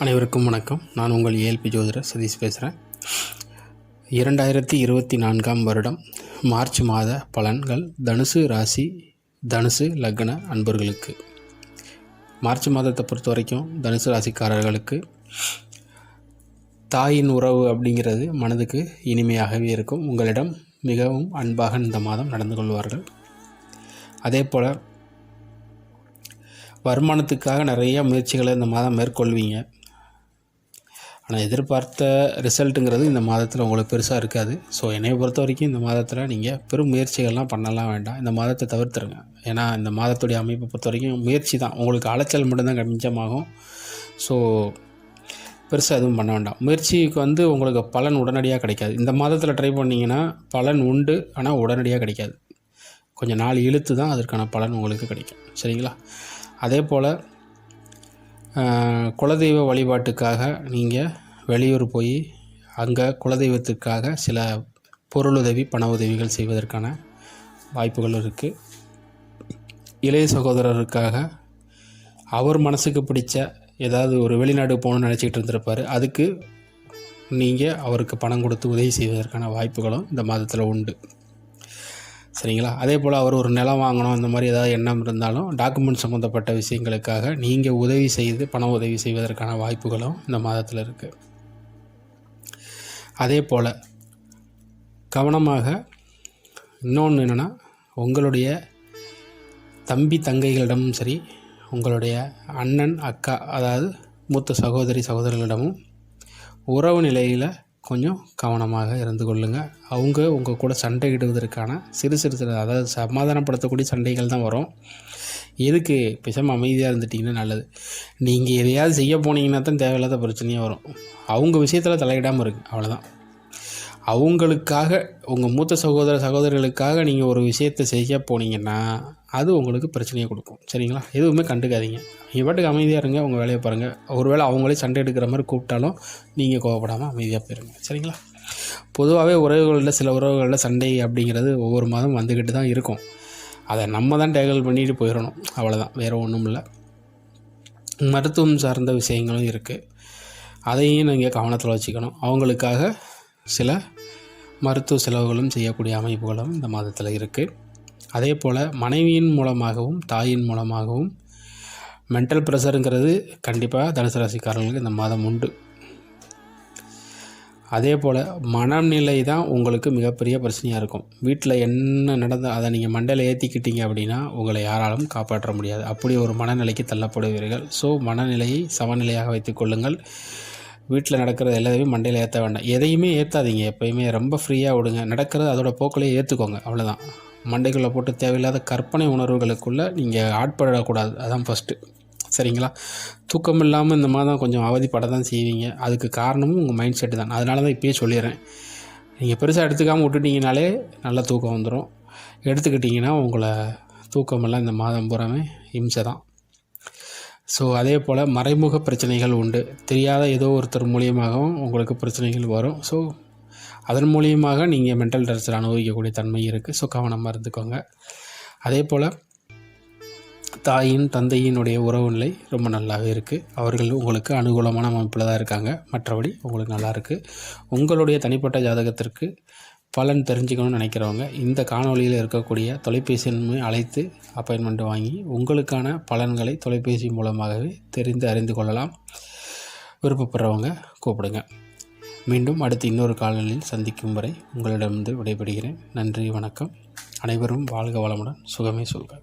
அனைவருக்கும் வணக்கம். நான் உங்கள் ஏஎல்பி ஜோதிடர் சதீஷ் பேசுகிறேன். 2024 வருடம் மார்ச் மாத பலன்கள் தனுசு ராசி, தனுசு லக்ன அன்பர்களுக்கு. மார்ச் மாதத்தை பொறுத்த வரைக்கும் தனுசு ராசிக்காரர்களுக்கு தாயின் உறவு அப்படிங்கிறது மனதுக்கு இனிமையாகவே இருக்கும். உங்களிடம் மிகவும் அன்பாக இந்த மாதம் நடந்து கொள்வார்கள். அதே போல் வருமானத்துக்காக நிறைய முயற்சிகளை இந்த மாதம் மேற்கொள்வீங்க. ஆனால் எதிர்பார்த்த ரிசல்ட்டுங்கிறது இந்த மாதத்தில் உங்களுக்கு பெருசாக இருக்காது. ஸோ என்னை பொறுத்த வரைக்கும் இந்த மாதத்தில் நீங்கள் பெரும் முயற்சிகள்லாம் பண்ணலாம் வேண்டாம். இந்த மாதத்தை தவிர்த்துருங்க. ஏன்னா இந்த மாதத்துடைய அமைப்பை பொறுத்த வரைக்கும் முயற்சி தான், உங்களுக்கு அலைச்சல் மட்டும்தான் மிச்சமாகும். ஸோ பெருசாக எதுவும் பண்ண வேண்டாம். முயற்சிக்கு உங்களுக்கு பலன் உடனடியாக கிடைக்காது. இந்த மாதத்தில் ட்ரை பண்ணிங்கன்னா பலன் உண்டு, ஆனால் உடனடியாக கிடைக்காது. கொஞ்சம் நாள் இழுத்து தான் அதற்கான பலன் உங்களுக்கு கிடைக்கும். சரிங்களா? அதே போல் குலதெய்வ வழிபாட்டுக்காக நீங்கள் வெளியூர் போய் அங்கே குலதெய்வத்துக்காக சில பொருளுதவி, பண உதவிகள் செய்வதற்கான வாய்ப்புகள் இருக்குது. இளைய சகோதரருக்காக அவர் மனசுக்கு பிடிச்ச ஏதாவது ஒரு வெளிநாடு போகணுன்னு நினச்சிக்கிட்டு இருந்திருப்பார். அதுக்கு நீங்கள் அவருக்கு பணம் கொடுத்து உதவி செய்வதற்கான வாய்ப்புகளும் இந்த மாதத்தில் உண்டு. சரிங்களா? அதே போல் அவர் ஒரு நிலம் வாங்கணும், இந்த மாதிரி ஏதாவது எண்ணம் இருந்தாலும் டாக்குமெண்ட் சம்மந்தப்பட்ட விஷயங்களுக்காக நீங்கள் உதவி செய்து பண உதவி செய்வதற்கான வாய்ப்புகளும் இந்த மாதத்தில் இருக்குது. அதே போல் கவனமாக இன்னொன்று என்னென்னா, உங்களுடைய தம்பி தங்கைகளிடமும் சரி, உங்களுடைய அண்ணன் அக்கா, அதாவது மூத்த சகோதரி சகோதரர்களிடமும் உறவு நிலையில் கொஞ்சம் கவனமாக இருந்து கொள்ளுங்கள். அவங்க உங்கள் கூட சண்டையிடுவதற்கான சிறு அதாவது சமாதானப்படுத்தக்கூடிய சண்டைகள் தான் வரும். எதுக்கு பேசாமல் அமைதியாக இருந்துட்டிங்கன்னா நல்லது. நீங்கள் எதையாவது செய்ய போனீங்கன்னா தான் தேவையில்லாத பிரச்சனையாக வரும். அவங்க விஷயத்தில் தலையிடாமல் இருக்குது, அவ்வளோதான். அவங்களுக்காக, உங்கள் மூத்த சகோதரிகளுக்காக நீங்கள் ஒரு விஷயத்தை செய்ய போனீங்கன்னா அது உங்களுக்கு பிரச்சனையை கொடுக்கும். சரிங்களா? எதுவுமே கண்டுக்காதீங்க. நீங்கள் பாட்டுக்கு அமைதியாக இருங்க, உங்கள் வேலையை பாருங்கள். ஒருவேளை அவங்களே சண்டை எடுக்கிற மாதிரி கூப்பிட்டாலும் நீங்கள் கோவப்படாமல் அமைதியாக போயிருங்க. சரிங்களா? பொதுவாகவே சில உறவுகளில் சண்டை அப்படிங்கிறது ஒவ்வொரு மாதம் வந்துக்கிட்டு தான் இருக்கும். அதை நம்ம தான் டேக்கிள் பண்ணிட்டு போயிடணும், அவ்வளோதான். வேறு ஒன்றும் இல்லை. மருத்துவம் சார்ந்த விஷயங்களும் இருக்குது, அதையும் நீங்கள் கவனத்தில் வச்சுக்கணும். அவங்களுக்காக சில மருத்துவ செலவுகளும் செய்யக்கூடிய அமைப்புகளும் இந்த மாதத்தில் இருக்குது. அதே போல் மனைவியின் மூலமாகவும் தாயின் மூலமாகவும் மென்டல் ப்ரெஷருங்கிறது கண்டிப்பாக தனுசு ராசிக்காரர்களுக்கு இந்த மாதம் உண்டு. அதே போல் மனநிலை தான் உங்களுக்கு மிகப்பெரிய பிரச்சனையாக இருக்கும். வீட்டில் என்ன நடந்தால் அதை நீங்கள் மண்டையில் ஏற்றிக்கிட்டீங்க அப்படின்னா உங்களை யாராலும் காப்பாற்ற முடியாது. அப்படி ஒரு மனநிலைக்கு தள்ளப்படுவீர்கள். ஸோ மனநிலையை சமநிலையாக வைத்துக் கொள்ளுங்கள். வீட்டில் நடக்கிறது எல்லாத்தையுமே மண்டையில் ஏற்ற வேண்டாம். எதையுமே ஏற்றாதீங்க. எப்போயுமே ரொம்ப ஃப்ரீயாக விடுங்க. நடக்கிறது அதோட போக்கிலே ஏற்றுக்கோங்க, அவ்வளோதான். மண்டைக்குள்ளே போட்டு தேவையில்லாத கற்பனை உணர்வுகளுக்குள்ளே நீங்கள் ஆட்படக்கூடாது. அதான் ஃபஸ்ட்டு. சரிங்களா? தூக்கம் இல்லாமல் இந்த மாதம் கொஞ்சம் அவதிப்பட தான் செய்வீங்க. அதுக்கு காரணமும் உங்கள் மைண்ட் செட்டு தான். அதனால தான் இப்போயே சொல்லிடுறேன், நீங்கள் பெருசாக எடுத்துக்காமல் விட்டுட்டிங்கனாலே நல்ல தூக்கம் வந்துடும். எடுத்துக்கிட்டிங்கன்னா உங்களை தூக்கமெல்லாம் இந்த மாதம் பூராமே இம்சை தான். ஸோ அதே போல் மறைமுக பிரச்சனைகள் உண்டு. தெரியாத ஏதோ ஒருத்தர் மூலியமாகவும் உங்களுக்கு பிரச்சனைகள் வரும். ஸோ அதன் மூலியமாக நீங்கள் மென்டல் டார்ச்சர் அனுபவிக்கக்கூடிய தன்மை இருக்குது. ஸோ கவனமாக இருந்துக்கோங்க. அதே போல் தாயின் தந்தையினுடைய உறவு நிலை ரொம்ப நல்லாவே இருக்குது. அவர்கள் உங்களுக்கு அனுகூலமான அமைப்பில் தான் இருக்காங்க. மற்றபடி உங்களுக்கு நல்லா இருக்குது. உங்களுடைய தனிப்பட்ட ஜாதகத்திற்கு பலன் தெரிஞ்சுக்கணும்னு நினைக்கிறவங்க இந்த காணொலியில் இருக்கக்கூடிய தொலைபேசி எண்ணை அழைத்து அப்பாயின்மெண்ட் வாங்கி உங்களுக்கான பலன்களை தொலைபேசி மூலமாகவே அறிந்து கொள்ளலாம். விருப்பப்படுறவங்க கூப்பிடுங்க. மீண்டும் அடுத்து இன்னொரு காணொலியில் சந்திக்கும் வரை உங்களிடமிருந்து விடைபெறுகிறேன். நன்றி, வணக்கம். அனைவரும் வாழ்க வளமுடன், சுகமே சொல்க.